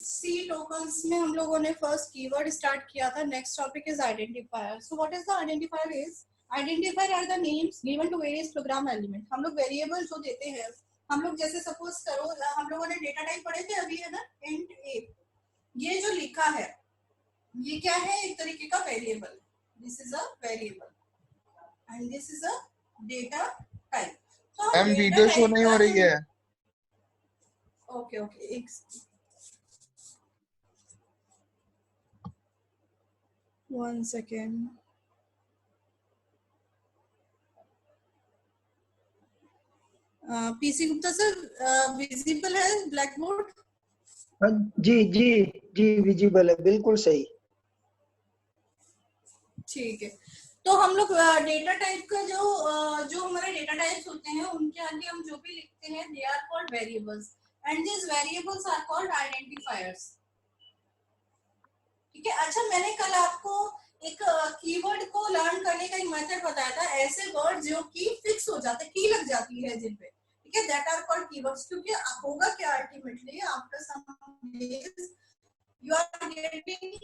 सी tokens में हम लोगों ने फर्स्ट कीवर्ड स्टार्ट किया था. Next topic is identifier. So what is the identifier is? Identifier are the names given to various program element. हम लोग वेरिएबल जो देते हैं, हम लोग जैसे सपोज करो, हम लोगों ने डेटा टाइप पढ़े थे अभी, है ना, इंट ए. ये जो लिखा है ये क्या है? एक तरीके का variable. This is a variable and this is a data type. तो मैम वीडियो शो नहीं हो रही है. ओके ओके, एक one second. PC Gupta sir, visible है ब्लैक बोर्ड? जी जी जी विजिबल है, बिल्कुल सही. ठीक है. तो हम लोग डेटा टाइप का जो हमारे डेटा टाइप्स होते हैं उनके आगे हम जो भी लिखते हैं they are called variables and this variables are called identifiers. ठीक है. अच्छा, मैंने कल आपको एक कीवर्ड को लर्न करने का एक मेथड बताया था. ऐसे वर्ड जो की फिक्स हो जाते, की लग जाती है जिन पे, ठीक है, दैट आर कॉल्ड कीवर्ड्स. क्योंकि होगा क्या, ultimately after some days you are getting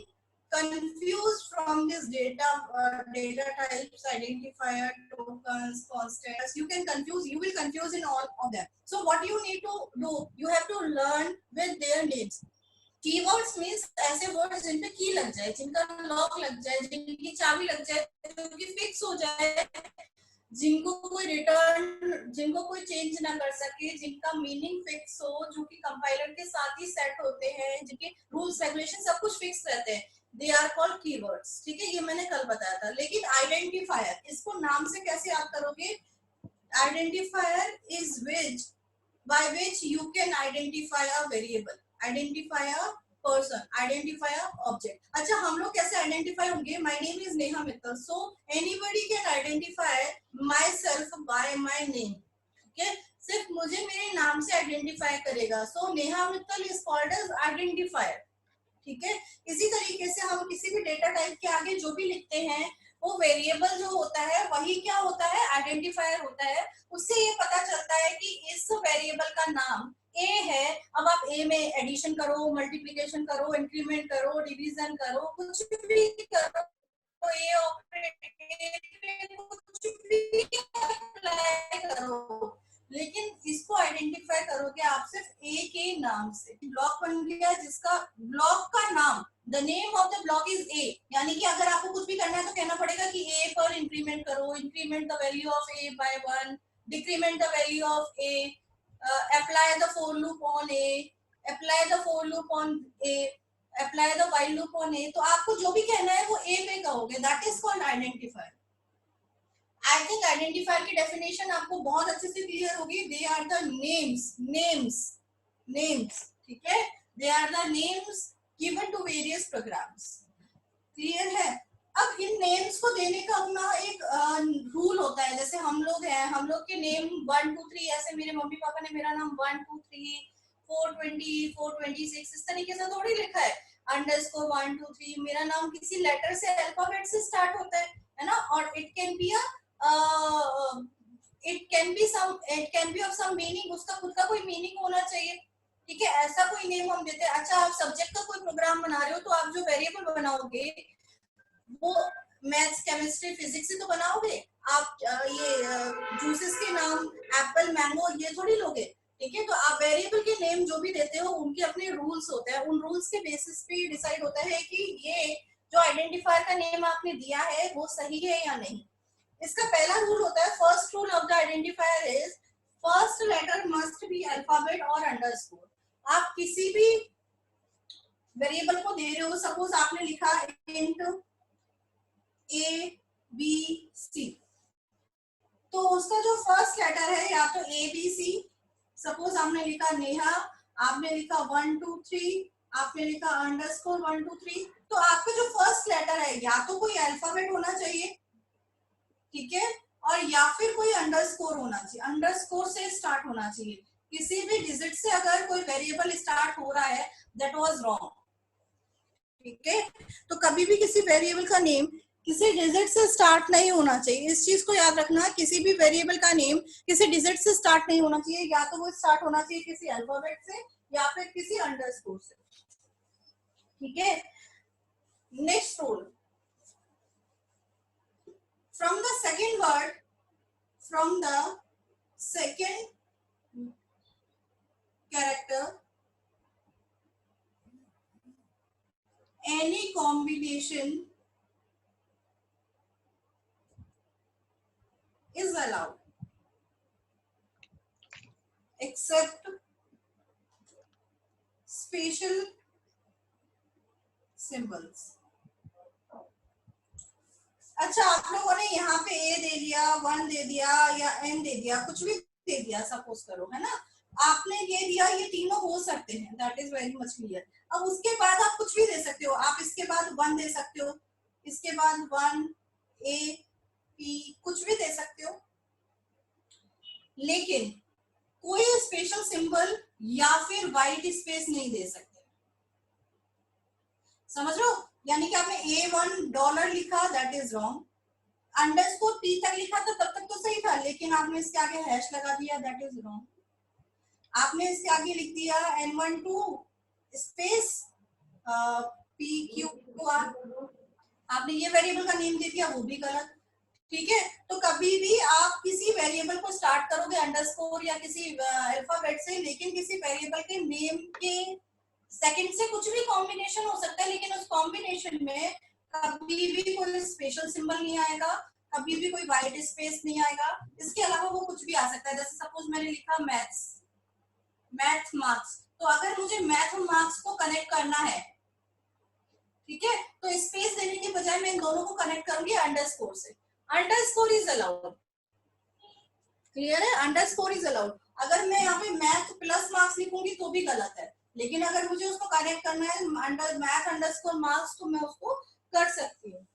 confused from this data types, identifier, tokens, constants. You will confuse in all of them. So what you need to do, you have to learn with their names. Keywords means ऐसे words जिन पे की लग जाए, जिनका lock लग जाए, जिनकी चाबी लग जाए, जिनकी फिक्स हो जाए, जिनको कोई चेंज ना कर सके, जिनका मीनिंग फिक्स हो, जो कि कंपाइलर के साथ ही सेट होते हैं, जिनके रूल्स रेगुलेशन सब कुछ फिक्स रहते हैं, दे आर कॉल्ड कीवर्ड्स. ठीक है, ये मैंने कल बताया था. लेकिन आइडेंटिफायर, इसको नाम से कैसे याद करोगे? Identifier is by which you can identify a variable, identify a person, identify a object. अच्छा, हम लोग कैसे आइडेंटिफाई होंगे? My name is Neha Mittal, so anybody can identify myself by my name. ठीक है, सिर्फ मुझे मेरे नाम से आइडेंटिफाई करेगा. So Neha Mittal is called as identifier. ठीक है. इसी तरीके से हम किसी भी डेटा टाइप के आगे जो भी लिखते हैं वो वेरिएबल जो होता है वही क्या होता है? आइडेंटिफायर होता है. उससे ये पता चलता है कि इस वेरिएबल का नाम ए है. अब आप ए में एडिशन करो, मल्टीप्लिकेशन करो, इंक्रीमेंट करो, डिवीजन करो, कुछ भी करो, ए ऑपरेटर कुछ भी अप्लाई करो, लेकिन इसको आइडेंटिफाई करोगे आप सिर्फ ए के नाम से. ब्लॉक बन गया जिसका ब्लॉक का नाम, the name of the block is a. यानी कि अगर आपको कुछ भी करना है तो कहना पड़ेगा कि ए पर इंक्रीमेंट करो, increment the value of a by 1, decrement the value of a, apply the for loop on a, apply the for loop on a, apply the while loop on a. तो आपको जो भी कहना है वो ए पे कहोगे. That is called identifier. I think identifier की डेफिनेशन आपको बहुत अच्छे से क्लियर होगी. They are the names. ठीक है, they are the names given to various programs. Clear है? अब इन नेम्स को देने का अपना एक रूल होता है. जैसे हम लोग हैं, हम लोग के नेम 1 2 3, ऐसे मेरे मम्मी पापा ने मेरा नाम 1 2 3 420 426 इस तरीके से थोड़ी लिखा है. अंडरस्कोर 1 2 3. मेरा नाम किसी लेटर से, अल्फाबेट से स्टार्ट होता है ना. और it can be of some meaning. उसका खुद का कोई मीनिंग होना चाहिए. ठीक है, ऐसा कोई नेम हम देते हैं. अच्छा, आप सब्जेक्ट का कोई प्रोग्राम बना रहे हो तो आप जो वेरिएबल बनाओगे वो मैथ्स, केमिस्ट्री, फिजिक्स से तो बनाओगे. आप ये जूसेस के नाम एप्पल, मैंगो ये थोड़ी लोगे. ठीक है, तो आप वेरिएबल के नेम जो भी देते हो उनके अपने रूल्स होते हैं. उन रूल्स के बेसिस पे डिसाइड होता है कि ये जो आइडेंटिफायर का नेम आपने दिया है वो सही है या नहीं. इसका पहला रूल होता है, first rule of the identifier is first letter must be alphabet और अंडरस्कोर. आप किसी भी वेरिएबल को दे रहे हो, सपोज आपने लिखा इंट ए बी सी, तो उसका जो फर्स्ट लेटर है या तो ए बी सी. सपोज आपने लिखा नेहा, आपने लिखा 1 2 3, आपने लिखा अंडरस्कोर 1 2 3. तो आपका जो फर्स्ट लेटर है या तो कोई अल्फाबेट होना चाहिए, ठीक है, और या फिर कोई अंडरस्कोर होना चाहिए. अंडरस्कोर से स्टार्ट होना चाहिए. किसी भी डिजिट से अगर कोई वेरिएबल स्टार्ट हो रहा है दैट वाज रॉन्ग. ठीक है, तो कभी भी किसी वेरिएबल का नेम किसी डिजिट से स्टार्ट नहीं होना चाहिए. इस चीज को याद रखना, किसी भी वेरिएबल का नेम किसी डिजिट से स्टार्ट नहीं होना चाहिए. या तो वो स्टार्ट होना चाहिए किसी अल्फाबेट से या फिर किसी अंडरस्कोर से. ठीक है, next rule, from the second word, from the second character any combination is allowed except special symbols. अच्छा, आप लोगों ने यहाँ पे a दे दिया, 1 दे दिया या n दे दिया, कुछ भी दे दिया सपोज करो, है ना, आपने ये दिया, ये तीनों हो सकते हैं, that is very much clear. अब उसके बाद आप कुछ भी दे सकते हो, आप इसके बाद 1 दे सकते हो, इसके बाद 1 a p कुछ भी दे सकते हो, लेकिन कोई स्पेशल सिंबल या फिर व्हाइट स्पेस नहीं दे सकते. समझ लो, यानी कि आपने $1 लिखा, that is wrong. Underscore p तक लिखा तो तब तक तो सही था, लेकिन आपने इसके आगे हैश लगा दिया, दैट इज रॉन्ग. आपने इसके आगे लिख दिया n12 स्पेस pqr, आपने ये वेरिएबल का नेम दे दिया, वो भी गलत. ठीक है, तो कभी भी आप किसी वेरिएबल को स्टार्ट करोगे अंडरस्कोर या किसी अल्फाबेट से, लेकिन किसी वेरिएबल के नेम के सेकंड से कुछ भी कॉम्बिनेशन हो सकता है, लेकिन उस कॉम्बिनेशन में कभी भी कोई स्पेशल सिंबल नहीं आएगा, कभी भी कोई व्हाइट स्पेस नहीं आएगा. इसके अलावा वो कुछ भी आ सकता है. जैसे सपोज मैंने लिखा मैथ्स, मैथ मार्क्स, तो अगर मुझे मैथ मार्क्स को कनेक्ट करना है, ठीक है, तो स्पेस देने के बजाय मैं इन दोनों को कनेक्ट करूंगी अंडरस्कोर से. अंडरस्कोर इज अलाउड, क्लियर है, अंडरस्कोर इज अलाउड. अगर मैं यहाँ पे मैथ प्लस मार्क्स लिखूंगी तो भी गलत है, लेकिन अगर मुझे उसको कनेक्ट करना है मैथ अंडरस्कोर मार्क्स, तो मैं उसको कर सकती हूँ.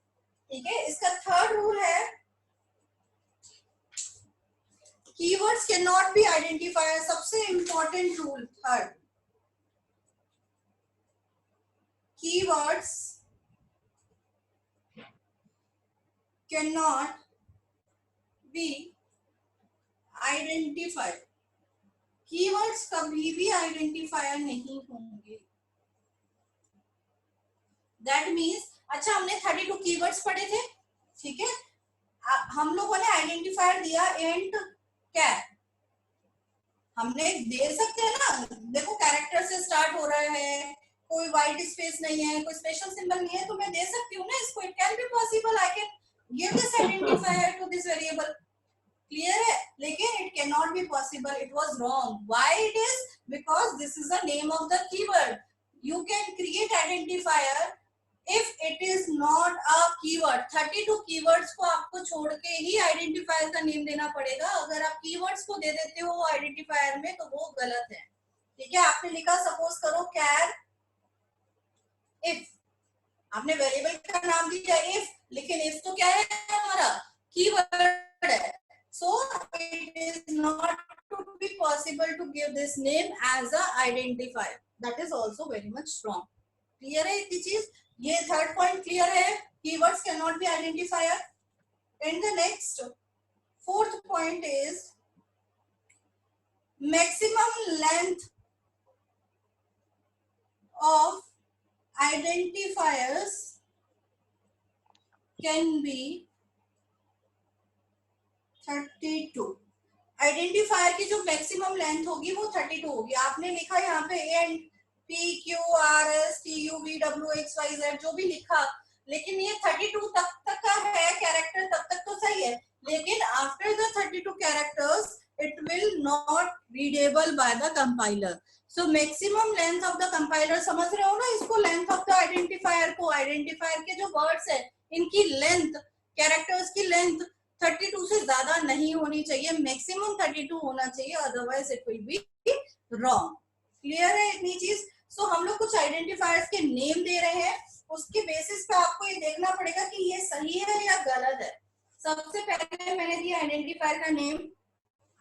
ठीक है, इसका थर्ड रूल है, keywords can not be identifier. सबसे important rule third, keywords can not be identified. Keywords कभी भी आइडेंटिफायर नहीं होंगे. दैट मीन्स, अच्छा हमने 32 कीवर्ड्स पढ़े थे, ठीक है, हम लोगों ने आइडेंटिफायर दिया एंड कैर. हमने दे सकते हैं ना, देखो कैरेक्टर से स्टार्ट हो रहा है, कोई व्हाइट स्पेस नहीं है, कोई स्पेशल सिंबल नहीं है, तो मैं दे सकती हूँ ना इसको. It can be possible, I can give this identifier to this variable. Clear है, लेकिन it can not be possible. It was wrong. Why it is? Because this is the name of the keyword. You can create identifier if it is not a keyword. 32 keywords को आपको छोड़ के ही identifier का name देना पड़ेगा. अगर आप keywords को दे देते हो आइडेंटिफायर में तो वो गलत है. ठीक है, आपने लिखा सपोज करो कैर इफ, आपने वेरिएबल का नाम दिया इफ, लेकिन इफ तो क्या है हमारा कीवर्ड है. So it is not to be possible to give this name as a identifier. That is also very much wrong. Clear है इतनी चीज? ये थर्ड पॉइंट क्लियर है, keywords can not be identifier. And the next fourth point is maximum length of identifiers can be 32. Identifier की जो maximum length होगी वो 32 होगी. आपने लिखा यहाँ पे and P Q R S T U V W X Y Z जो भी लिखा, लेकिन ये 32 तक का है कैरेक्टर, तब तक तो सही है, लेकिन after the 32 characters it will not readable by the compiler. So maximum length of the compiler, समझ रहे हो ना इसको, लेंथ ऑफ द आइडेंटिफायर को. आइडेंटिफायर के जो वर्ड्स है इनकी लेंथ, कैरेक्टर्स की लेंथ 32 से ज्यादा नहीं होनी चाहिए, मैक्सिमम 32 होना चाहिए, otherwise it will be wrong. Clear है इतनी चीज? सो हम लोग कुछ आइडेंटिफायर्स के नेम दे रहे हैं, उसके बेसिस पे आपको ये देखना पड़ेगा कि ये सही है या गलत है. सबसे पहले मैंने दिया आइडेंटिफायर का नेम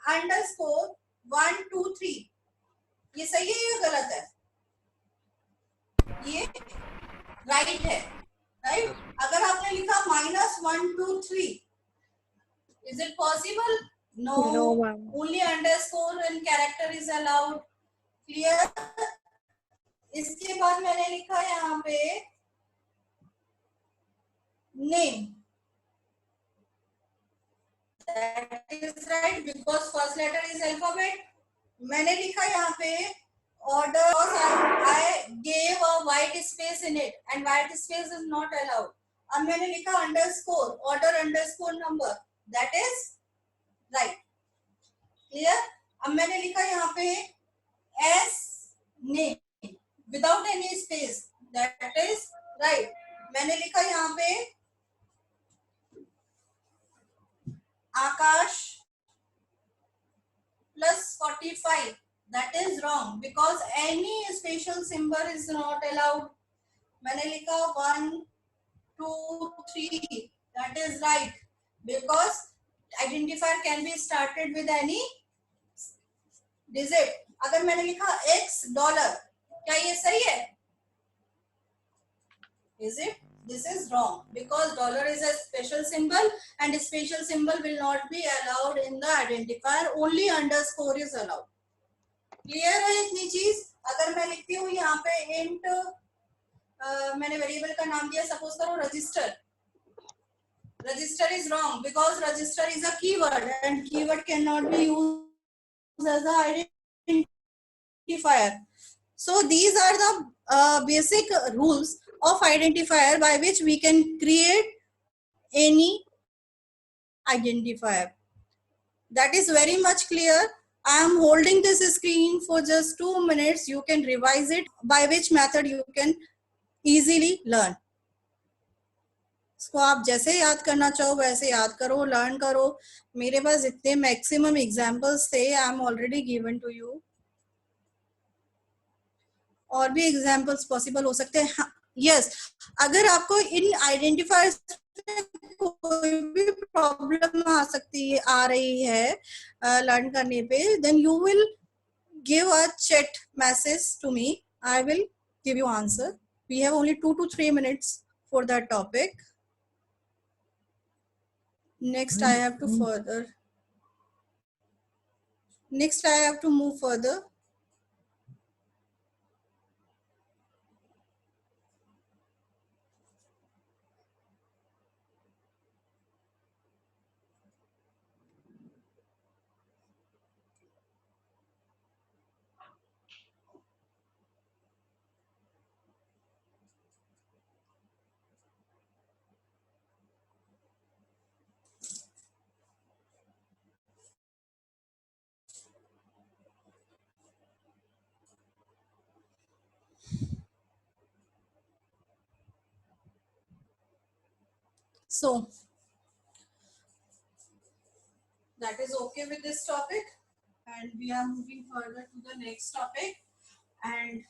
अंडरस्कोर 1 2 3, ये सही है या गलत है? ये राइट है, राइट. अगर आपने लिखा -1 2 3, is it possible? No, ma'am. only underscore and character is allowed. Clear? इसके बाद मैंने लिखा यहाँ पे name, that is right because first letter is alphabet. मैंने लिखा यहाँ पे order, I gave a white space in it and white space is not allowed. अब मैंने लिखा underscore, order underscore number, that is right. Clear? अब मैंने लिखा यहाँ पे as name without any space, that is right. मैंने लिखा यहाँ पे आकाश plus 45, that is wrong because any special symbol is not allowed. मैंने लिखा 1 2 3, that is right because identifier can be started with any digit. अगर मैंने लिखा x डॉलर, क्या ये सही है? Is it? This is wrong because dollar is a special symbol and a special symbol will not be allowed in the identifier. Only underscore is allowed. Clear है इतनी चीज? अगर मैं लिखती हूँ यहाँ पे int, मैंने वेरिएबल का नाम दिया, सपोज करो register. Register is wrong because register is a keyword and keyword cannot be used as a identifier. So these are the basic rules of identifier by which we can create any identifier. That is very much clear. I am holding this screen for just 2 minutes. You can revise it, by which method you can easily learn. इसको आप जैसे याद करना चाहो वैसे याद करो, learn करो. मेरे पास इतने मैक्सिमम एग्जांपल्स थे, I am already given to you. और भी एग्जांपल्स पॉसिबल हो सकते हैं. यस, अगर आपको इन आइडेंटिफायर्स कोई भी प्रॉब्लम आ रही है लर्न करने पे, then you will give a chat message to me. I will give you answer. We have only 2 to 3 minutes for that topic. Next I have to further. Next I have to move further. So that is okay with this topic, and we are moving further to the next topic. And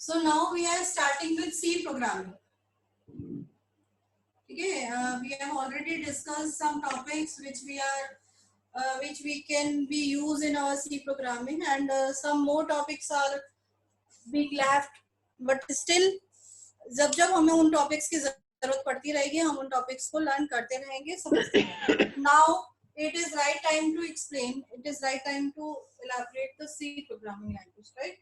so now we are starting with C programming. Okay, we have already discussed some topics which we can be used in our C programming, and some more topics are being left, but still जब जब हमें उन topics की जरूरत पड़ती रहेगी, हम उन टॉपिक्स को लर्न करते रहेंगे, समझते रहेंगे. Now it is right time to explain. It is right time to elaborate the C programming language, right?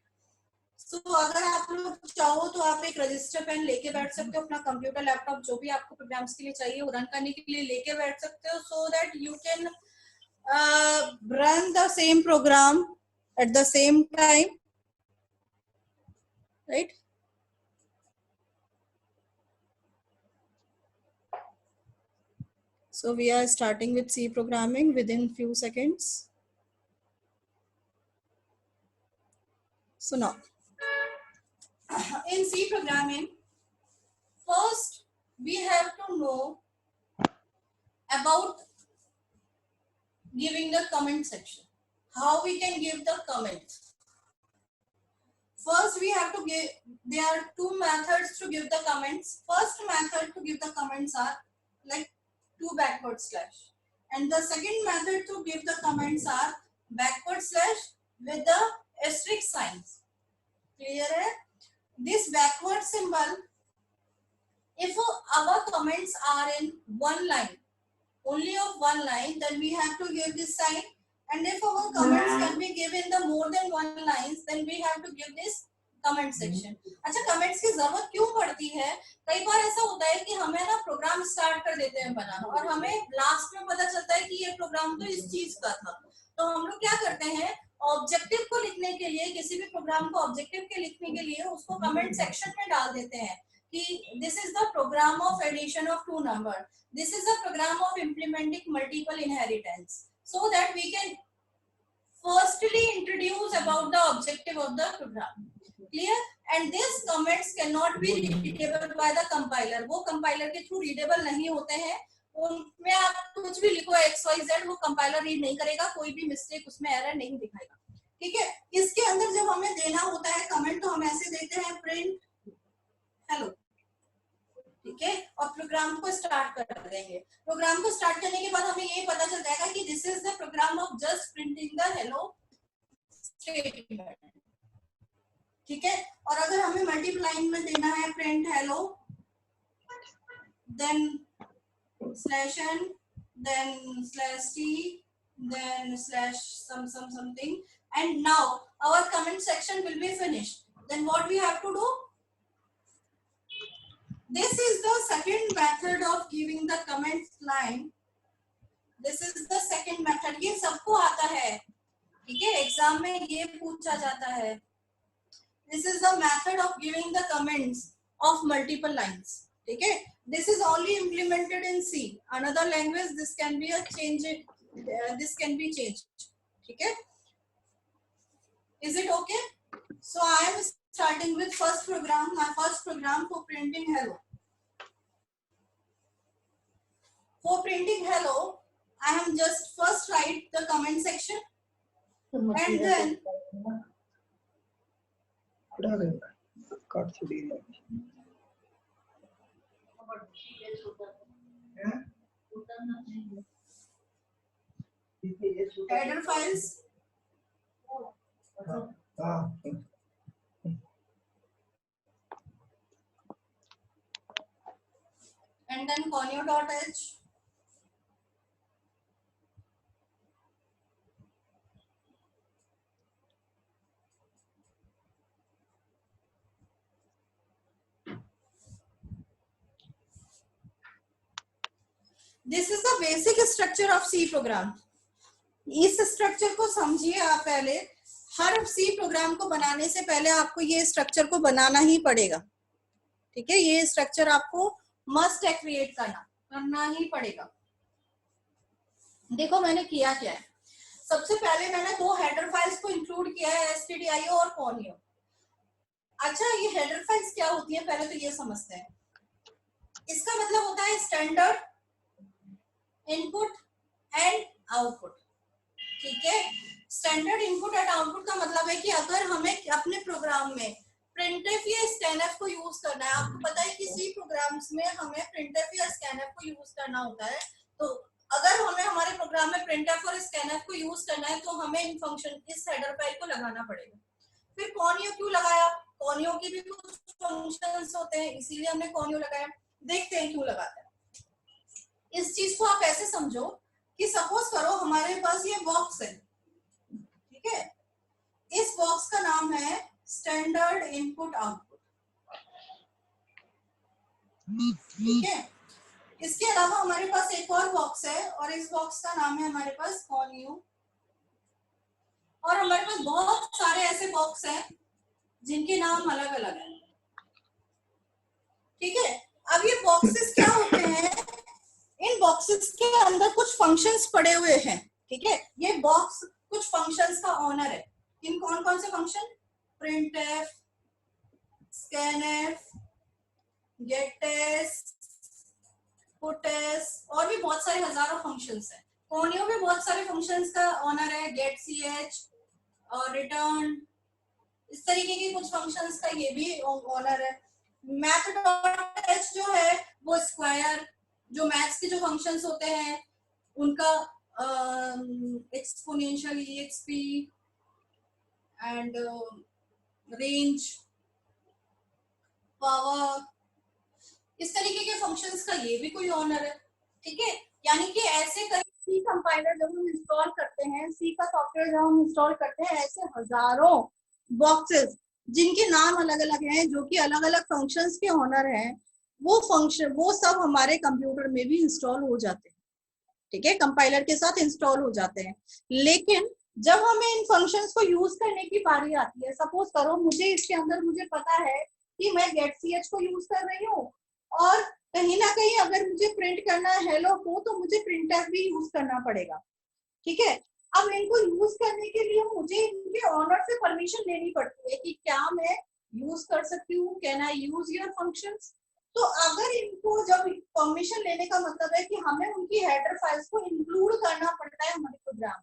So अगर आप लोग चाहो तो आप एक रजिस्टर पेन लेके बैठ सकते हो, अपना कंप्यूटर लैपटॉप जो भी आपको प्रोग्राम्स के लिए चाहिए वो रन करने के लिए लेके बैठ सकते हो, so that you can run the same program at the same time, right? So we are starting with C programming within few seconds. So now in C programming, first we have to know about giving the comment section. How we can give the comments. First we have to give, there are two methods to give the comments. First method to give the comments are like 2 backward slash, and the second method to give the comments are backward slash with the asterisk science. Clear है? This backward symbol, if our comments are in one line, only of one line, then we have to give this sign, and if our comments can be given the more than one lines, then we have to give this comment section. अच्छा, comments की जरूरत क्यों पड़ती है? कई बार ऐसा होता है कि हमें ना प्रोग्राम स्टार्ट कर देते हैं बनाना और हमें लास्ट में पता चलता है कि ये प्रोग्राम तो इस चीज का था, तो हम लोग क्या करते हैं, ऑब्जेक्टिव को लिखने के लिए, किसी भी प्रोग्राम को ऑब्जेक्टिव के लिखने के लिए उसको कमेंट सेक्शन में डाल देते हैं कि this is the program of addition of 2 number, this is a program of implementing multiple inheritance, so that we can firstly introduce about the objective of the program. Clear? And these comments cannot be readable by the compiler. वो compiler के through readable नहीं होते हैं, उनमें आप कुछ भी लिखो XYZ, वो compiler read नहीं करेगा, कोई भी mistake उसमें error नहीं दिखाएगा। ठीक है? इसके अंदर जब हमें देना होता है comment, तो हम ऐसे देते हैं print hello, ठीक है, और प्रोग्राम को स्टार्ट कर देंगे। प्रोग्राम को स्टार्ट करने के बाद हमें ये पता चल जाएगा कि this is the program of just printing the hello statement. ठीक है, और अगर हमें मल्टीप्लाइंग में देना है print hello, then slash N, then slash T, then slash something, and now our comment section will be finished. Then what we have to do? This is the second method of giving the comment line. This is the second method. ये सबको आता है, ठीक है, exam में ये पूछा जाता है। This is the method of giving the comments of multiple lines. ठीक है, this is only implemented in C. Another language this can be a change. This can be changed. ठीक है, is it okay? So I am starting with first program, my first program for printing hello. For printing hello, I am just first write the comment section, and then header files, and then conio.h, this is the basic structure of C program. इस structure को समझिए आप पहले। हर C program को बनाने से पहले आपको ये स्ट्रक्चर को बनाना ही पड़ेगा, ठीक है, ये स्ट्रक्चर आपको मस्ट है क्रिएट करना ही पड़ेगा। देखो मैंने किया क्या है, सबसे पहले मैंने 2 हेडर फाइल्स को इंक्लूड किया है, stdio और conio। अच्छा, ये हेडर फाइल्स क्या होती है पहले तो ये समझते हैं। इसका मतलब होता है स्टैंडर्ड इनपुट एंड आउटपुट। ठीक है, स्टैंडर्ड इनपुट एंड आउटपुट का मतलब है कि अगर हमें अपने प्रोग्राम में प्रिंटफ या स्कैनफ को यूज करना है, आपको पता है कि सी प्रोग्राम्स में हमें प्रिंटफ या स्कैनफ को यूज करना होता है, तो अगर हमें हमारे प्रोग्राम में प्रिंटफ और स्कैनफ को यूज करना है तो हमें इन फंक्शन इस हेडर फाइल को लगाना पड़ेगा। फिर conio क्यों लगाया? conio की भी कुछ फंक्शंस होते हैं, इसीलिए हमने conio लगाया। देखते हैं क्यों लगाते हैं। इस चीज को आप ऐसे समझो कि सपोज करो हमारे पास ये बॉक्स है, ठीक है, इस बॉक्स का नाम है स्टैंडर्ड इनपुट आउटपुट। ठीक है, इसके अलावा हमारे पास एक और बॉक्स है और इस बॉक्स का नाम है हमारे पास conio, और हमारे पास बहुत सारे ऐसे बॉक्स हैं जिनके नाम अलग अलग हैं। ठीक है, अब ये बॉक्सेस क्या होते हैं, इन बॉक्सेस के अंदर कुछ फंक्शंस पड़े हुए हैं। ठीक है, ये बॉक्स कुछ फंक्शंस का ओनर है। इन कौन कौन से function? printf, scanf, getS, putS, और भी बहुत सारे हजारों फंक्शंस हैं। conio में बहुत सारे फंक्शंस का ओनर है, getch और return, इस तरीके के कुछ फंक्शंस का ये भी ओनर है। math.h जो है वो स्क्वायर, जो मैथ्स के जो फंक्शंस होते हैं उनका exponential exp and range power, इस तरीके के फंक्शंस का ये भी कोई ऑनर है। ठीक है, यानी कि ऐसे कई सी कंपाइलर जब हम इंस्टॉल करते हैं, सी का सॉफ्टवेयर जब हम इंस्टॉल करते हैं, ऐसे हजारों बॉक्सेस जिनके नाम अलग अलग हैं, जो कि अलग अलग फंक्शंस के ऑनर हैं, वो फंक्शन वो सब हमारे कंप्यूटर में भी इंस्टॉल हो जाते हैं। ठीक है, कंपाइलर के साथ इंस्टॉल हो जाते हैं। लेकिन जब हमें इन फंक्शंस को यूज करने की बारी आती है, सपोज करो मुझे इसके अंदर मुझे पता है कि मैं getch को यूज कर रही हूँ, और कहीं ना कहीं अगर मुझे प्रिंट करना है हेलो को, तो मुझे printf भी यूज करना पड़ेगा। ठीक है, अब इनको यूज करने के लिए मुझे इनके ऑनर से परमिशन लेनी पड़ती है कि क्या मैं यूज कर सकती हूँ, can I use your functions. तो अगर इनको जब परमिशन लेने का मतलब है कि हमें उनकी हेडर फाइल्स को इंक्लूड करना पड़ता है हमारे प्रोग्राम।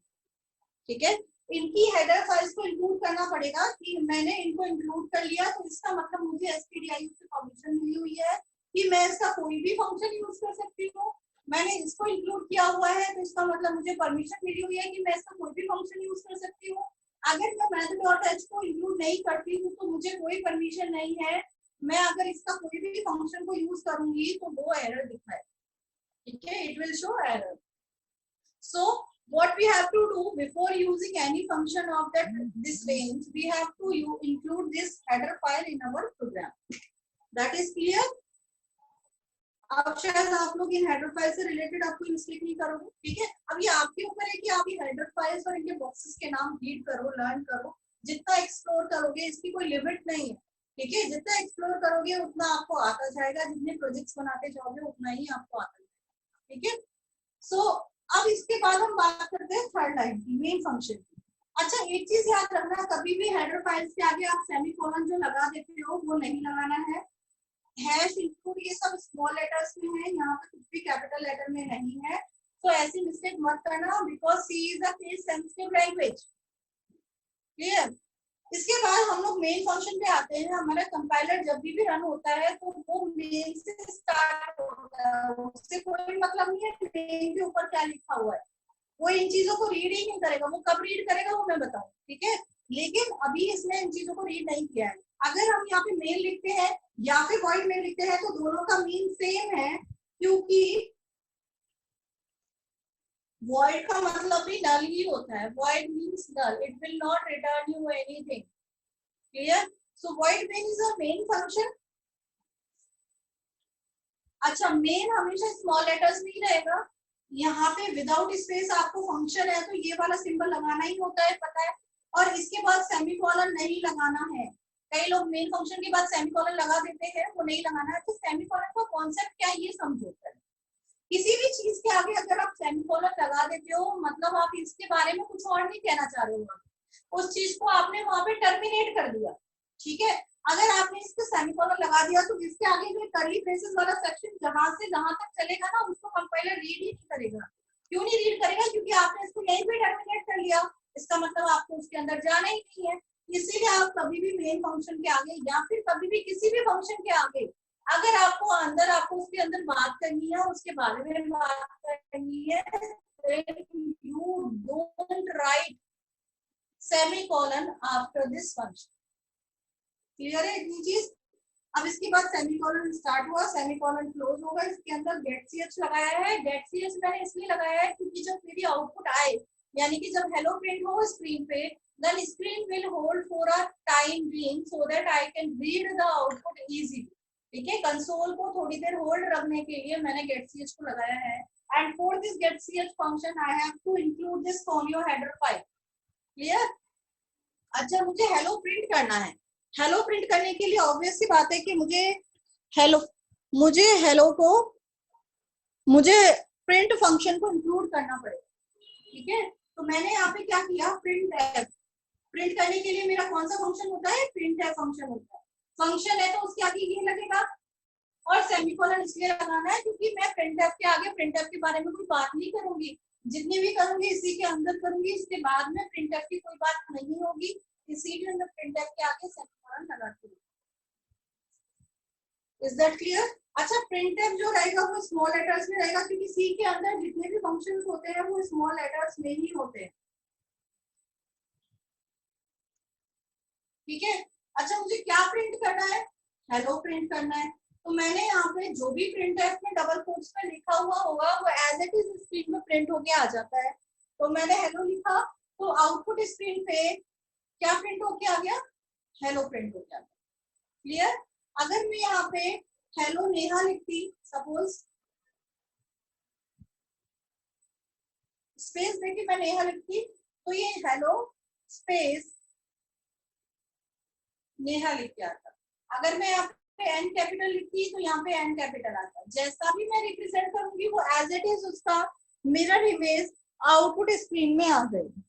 ठीक है, इनकी हेडर फाइल्स को इंक्लूड करना पड़ेगा कि मैंने इनको इंक्लूड कर लिया, तो इसका मतलब मुझे stdio से परमिशन मिली हुई है कि मैं इसका कोई भी फंक्शन यूज कर सकती हूँ। मैंने इसको इंक्लूड किया हुआ है, तो इसका मतलब मुझे परमिशन मिली हुई है कि मैं इसका कोई भी फंक्शन यूज कर सकती हूँ। अगर मैं math.h को इंक्लूड नहीं करती हूँ तो मुझे कोई परमिशन नहीं है, मैं अगर इसका कोई भी फंक्शन को यूज करूंगी तो वो एरर दिखाएगा। ठीक है, it will show error. So what we have to do before using any function of this range, we have to include this header file in our program. That is clear? अब शायद आप लोग इन header file से related आपको mistake नहीं करोगे। ठीक है, अब ये आपके ऊपर है कि आप ये हेडर फाइल्स और इनके बॉक्सेस के नाम रीड करो, लर्न करो। जितना एक्सप्लोर करोगे इसकी कोई लिमिट नहीं है। ठीक है, जितना एक्सप्लोर करोगे उतना आपको आता जाएगा, जितने प्रोजेक्ट्स बनाते जाओगे उतना ही आपको आता जाएगा। ठीक है, सो अब इसके बाद हम बात करते हैं थर्ड लाइन की, मेन फंक्शन की। अच्छा, एक चीज याद रखना, कभी भी हेडर फाइल्स के आगे आप सेमीकोलन जो लगा देते हो वो नहीं लगाना है। हैश इंक्लूड ये सब स्मॉल लेटर्स में है, यहाँ पे कुछ भी कैपिटल लेटर में नहीं है, तो ऐसी मिस्टेक मत करना, because C is a case sensitive language. Clear? इसके बाद हम लोग मेन फंक्शन पे आते हैं। हमारा कंपाइलर जब भी रन होता है तो वो मेन से स्टार्ट होता है, उससे कोई मतलब नहीं है मेन के ऊपर क्या लिखा हुआ है, वो इन चीजों को रीड ही नहीं करेगा। वो कब रीड करेगा वो मैं बताऊं। ठीक है, लेकिन अभी इसने इन चीजों को रीड नहीं किया है। अगर हम यहाँ पे मेन लिखते हैं या फिर वॉइड मेन लिखते हैं तो दोनों का मीन सेम है, क्योंकि void का मतलब भी null ही होता है। void means null, it will not return you anything. Clear? So void main is a main function. अच्छा, मेन हमेशा स्मॉल लेटर्स में ही रहेगा। यहाँ पे विदाउट स्पेस आपको फंक्शन है तो ये वाला सिंबल लगाना ही होता है, पता है। और इसके बाद सेमीकोलन नहीं लगाना है। कई लोग मेन फंक्शन के बाद सेमीकोलन लगा देते हैं, वो नहीं लगाना है। तो सेमीकोलन का कॉन्सेप्ट क्या है ये समझो। किसी भी चीज के आगे अगर आप सेमीकोलन लगा देते हो, मतलब आप इसके बारे में कुछ और नहीं कहना चाह रहे हो, उस चीज को आपने वहां पे टर्मिनेट कर दिया। ठीक है, अगर आपने इसको सेमीकोलन लगा दिया तो इसके आगे जो कर्ली ब्रेसेस वाला सेक्शन जहां से जहां तक चलेगा ना, उसको कंपाइलर रीड ही नहीं करेगा। क्यों नहीं रीड करेगा? क्योंकि आपने इसको यहीं पे टर्मिनेट कर लिया। इसका मतलब आपको उसके अंदर जाना ही नहीं है। इसीलिए आप कभी भी मेन फंक्शन के आगे या फिर कभी भी किसी भी फंक्शन के आगे अगर आपको उसके अंदर बात करनी है, उसके बारे में बात करनी है, you don't write semicolon after this function. Clear है इतनी चीज? अब इसके बाद सेमीकोलन स्टार्ट हुआ, सेमीकोलन क्लोज होगा, इसके अंदर getch लगाया है। getch मैंने इसलिए लगाया है क्योंकि जब मेरी आउटपुट आए, यानी कि जब हेलो प्रिंट हो स्क्रीन पे, then screen will hold for a time being so that I can read the output easily. ठीक है, कंसोल को थोड़ी देर होल्ड रखने के लिए मैंने getch को लगाया है। And for this getch function I have to include this फोनियो हेडर फाइल। क्लियर? अच्छा, मुझे हेलो प्रिंट करना है। हेलो प्रिंट करने के लिए ऑब्वियस सी बात है कि मुझे प्रिंट फंक्शन को इंक्लूड करना पड़ेगा। ठीक है, तो मैंने यहाँ पे क्या किया, प्रिंट करने के लिए मेरा कौन सा फंक्शन होता है? प्रिंटफ फंक्शन होता है। फंक्शन है तो उसके आगे ये लगेगा, और सेमीकोलन इसलिए लगाना है क्योंकि मैं प्रिंटफ के आगे प्रिंटफ के बारे में कोई बात नहीं करूंगी। जितनी भी करूंगी इसी के अंदर करूंगी, इसके बाद में प्रिंटफ की कोई बात नहीं होगी, इसीलिए मैं प्रिंटफ के आगे सेमीकोलन लगाती हूँ। Is that clear? अच्छा प्रिंटफ जो रहेगा वो स्मॉल लेटर्स में रहेगा क्योंकि सी के अंदर जितने भी फंक्शंस होते हैं वो स्मॉल लेटर्स में ही होते हैं, ठीक है। अच्छा मुझे क्या प्रिंट करना है, हेलो प्रिंट करना है, तो मैंने यहाँ पे जो भी प्रिंटफ में डबल कोट्स में लिखा हुआ होगा वो एज इट इज स्क्रीन में प्रिंट होके आ जाता है। तो मैंने हेलो लिखा तो आउटपुट स्क्रीन पे क्या प्रिंट होके आ गया, हेलो प्रिंट होके आ गया। क्लियर। अगर मैं यहाँ पे हेलो नेहा लिखती, सपोज स्पेस देके मैं नेहा लिखती तो ये हेलो स्पेस नेहा लिख के आता। अगर मैं यहाँ पे एन कैपिटल लिखती तो यहाँ पे एन कैपिटल आता। जैसा भी मैं रिप्रेजेंट करूंगी वो एज इट इज उसका मिरर इमेज आउटपुट स्क्रीन में आ जाएगी,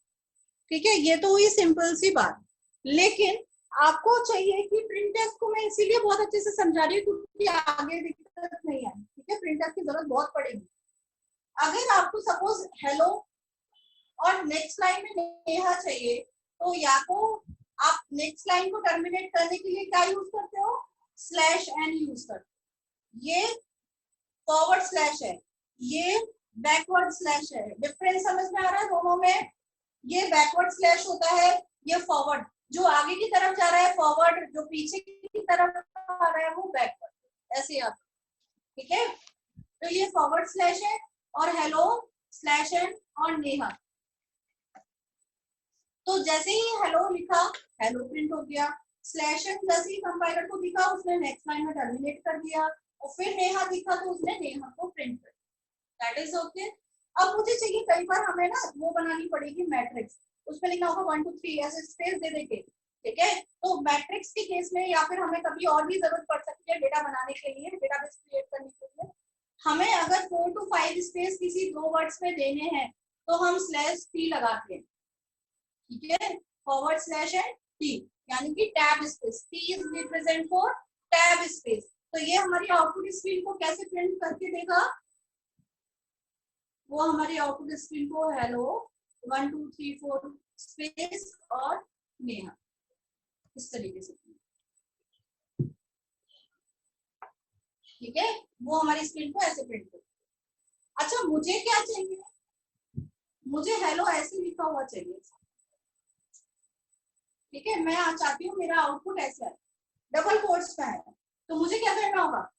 ठीक है। ये तो हुई सिंपल सी बात। लेकिन आपको चाहिए कि प्रिंटफ को मैं इसीलिए बहुत अच्छे से समझा रही हूँ क्योंकि आगे दिक्कत नहीं आए, ठीक है। प्रिंटफ की जरूरत बहुत पड़ेगी। अगर आपको सपोज हेलो और नेक्स्ट लाइन में नेहा चाहिए तो या तो आप नेक्स्ट लाइन को टर्मिनेट करने के लिए क्या यूज करते हो, स्लैश एन यूज करते हो। ये फॉरवर्ड स्लैश है, ये बैकवर्ड स्लैश है। डिफरेंस समझ में आ रहा है दोनों में। ये बैकवर्ड स्लैश होता है, ये फॉरवर्ड, जो आगे की तरफ जा रहा है फॉरवर्ड, जो पीछे की तरफ आ रहा है वो बैकवर्ड, ऐसे याद, ठीक है। तो ये फॉरवर्ड स्लैश है और हेलो स्लैश एन और नेहा। तो जैसे ही हेलो लिखा हेलो प्रिंट हो गया, स्लैश एन जैसे ही कंपाइलर को दिखा उसने नेक्स्ट लाइन में टर्मिनेट कर दिया और फिर नेहा दिखा तो उसने नेहा को प्रिंट कर दिया। That is okay. अब मुझे चाहिए, कई बार हमें ना वो बनानी पड़ेगी मैट्रिक्स, उसमें लिखना होगा 1 2 3 ऐसे स्पेस दे देके, ठीक है। तो मैट्रिक्स के केस में या फिर हमें कभी और भी जरूरत पड़ सकती है डेटा बनाने के लिए, डेटाबेस क्रिएट करने के लिए। हमें अगर 4 to 5 स्पेस किसी दो वर्ड्स में देने हैं तो हम स्लैश टी लगाते हैं, ठीक है। फॉरवर्ड स्लैश है टी, यानी कि tab space, T is represent for tab space. तो ये हमारी आउटपुट स्क्रीन को कैसे प्रिंट करके देगा, वो हमारी आउटपुट स्क्रीन को हेलो 1 2 3 4 स्पेस और नेहा इस तरीके से, ठीक है। वो हमारी स्क्रीन को ऐसे प्रिंट करेगा। अच्छा मुझे क्या चाहिए, मुझे हेलो ऐसे लिखा हुआ चाहिए, ठीक है। मैं चाहती हूँ मेरा आउटपुट ऐसा है, डबल कोट्स में है। तो मुझे क्या करना होगा,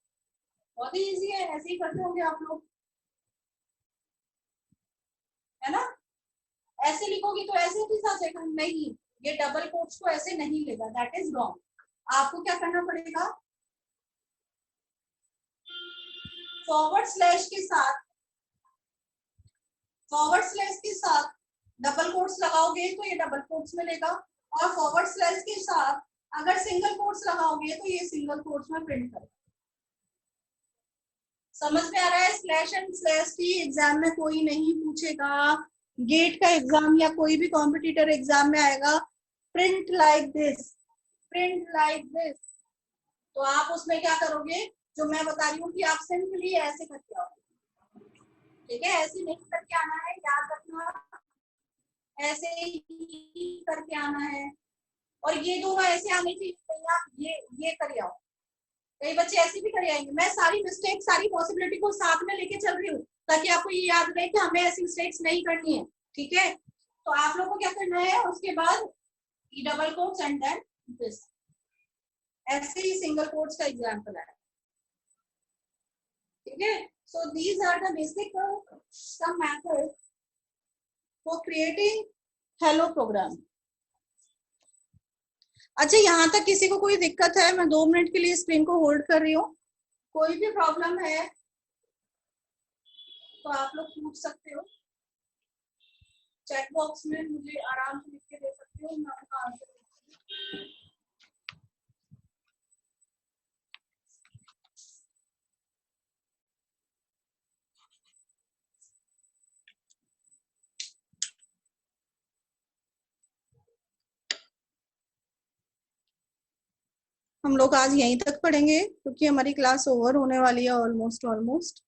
बहुत ही इजी है, ऐसे ही करते होंगे आप लोग, है ना। ऐसे लिखोगी तो ऐसे ही आ जाएगा, नहीं ये डबल कोट्स को ऐसे नहीं लेगा, दैट इज रॉन्ग। आपको क्या करना पड़ेगा, फॉरवर्ड स्लैश के साथ, फॉरवर्ड स्लैश के साथ डबल कोट्स लगाओगे तो ये डबल कोट्स में लेगा, और फॉरवर्ड स्लैश के साथ अगर सिंगल कोट्स लगाओगे तो ये सिंगल कोट्स में प्रिंट करेगा। समझ में आ रहा है। स्लैश एंड स्लैश की एग्जाम में कोई नहीं पूछेगा, गेट का एग्जाम या कोई भी कॉम्पिटिटर एग्जाम में आएगा print like this, print like this. तो आप उसमें क्या करोगे, जो मैं बता रही हूँ कि आप सिंपली ऐसे करके आओगे, ठीक है। ऐसे नहीं करके आना है, याद रखना, ऐसे ही करके आना है। और ये दोनों ऐसे आने चाहिए, आप ये कर आओ। कई बच्चे ऐसे भी कर आएंगे। मैं सारी मिस्टेक, सारी पॉसिबिलिटी को साथ में लेके चल रही हूँ ताकि आपको ये याद रहे कि हमें ऐसी मिस्टेक्स नहीं करनी है, ठीक है। तो आप लोग को क्या करना है, उसके बाद double quotes and then this, ऐसे ही सिंगल कोट्स का एग्जांपल है, ठीक है। So these are the basic some method for creating hello program. अच्छा यहाँ तक किसी को कोई दिक्कत है, मैं 2 मिनट के लिए स्क्रीन को होल्ड कर रही हूँ, कोई भी प्रॉब्लम है तो आप लोग पूछ सकते हो, चैट बॉक्स में मुझे आराम से लिख के दे सकते हो, मैं आपका आंसर दूंगी। हम लोग आज यहीं तक पढ़ेंगे क्योंकि हमारी क्लास ओवर होने वाली है ऑलमोस्ट ऑलमोस्ट।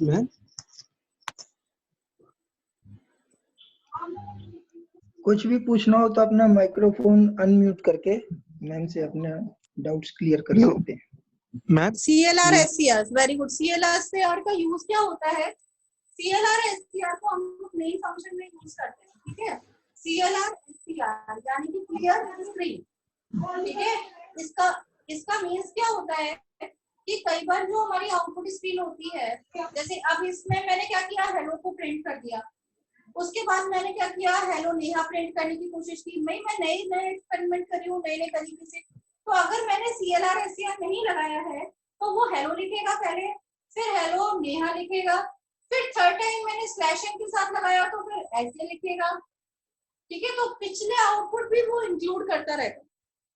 मैम कुछ भी पूछना हो तो अपना माइक्रोफोन अनम्यूट करके मैम से अपने डाउट्स क्लियर कर लो। सकते हैं। Ma'am CLR SCR, very good. CLR SCR का यूज क्या होता है? CLR SCR को हम लोग मेन फंक्शन में यूज करते हैं, ठीक है। CLR SCR यानी कि क्लियर स्क्रीन, ठीक है। इसका मीन्स क्या होता है कि कई बार जो हमारी आउटपुट स्क्रीन होती है, जैसे अब इसमें मैंने क्या किया, हेलो को प्रिंट कर दिया, उसके बाद मैंने क्या किया, हेलो नेहा प्रिंट करने की कोशिश की। मैं नए एक्सपेरिमेंट कर रही हूँ नए तरीके से। तो अगर मैंने CLR SCR नहीं लगाया है तो वो हेलो लिखेगा पहले, फिर हेलो नेहा लिखेगा, फिर थर्ड टाइम मैंने स्लैश एन के साथ लगाया तो फिर ऐसे लिखेगा, ठीक है। तो पिछले आउटपुट भी वो इंक्लूड करता रहेगा,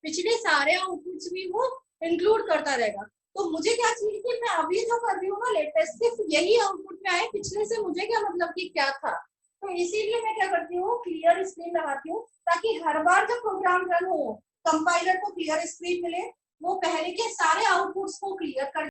पिछले सारे आउटपुट्स भी वो इंक्लूड करता रहेगा। तो मुझे क्या चाहिए कि मैं अभी जो कर रही हूँ ना लेटेस्ट, सिर्फ यही आउटपुट में आए, पिछले से मुझे क्या मतलब कि क्या था। तो इसीलिए मैं क्या करती हूँ, क्लियर स्क्रीन लगाती हूँ, ताकि हर बार जब प्रोग्राम रन हो कंपाइलर को क्लियर स्क्रीन मिले, वो पहले के सारे आउटपुट्स को क्लियर कर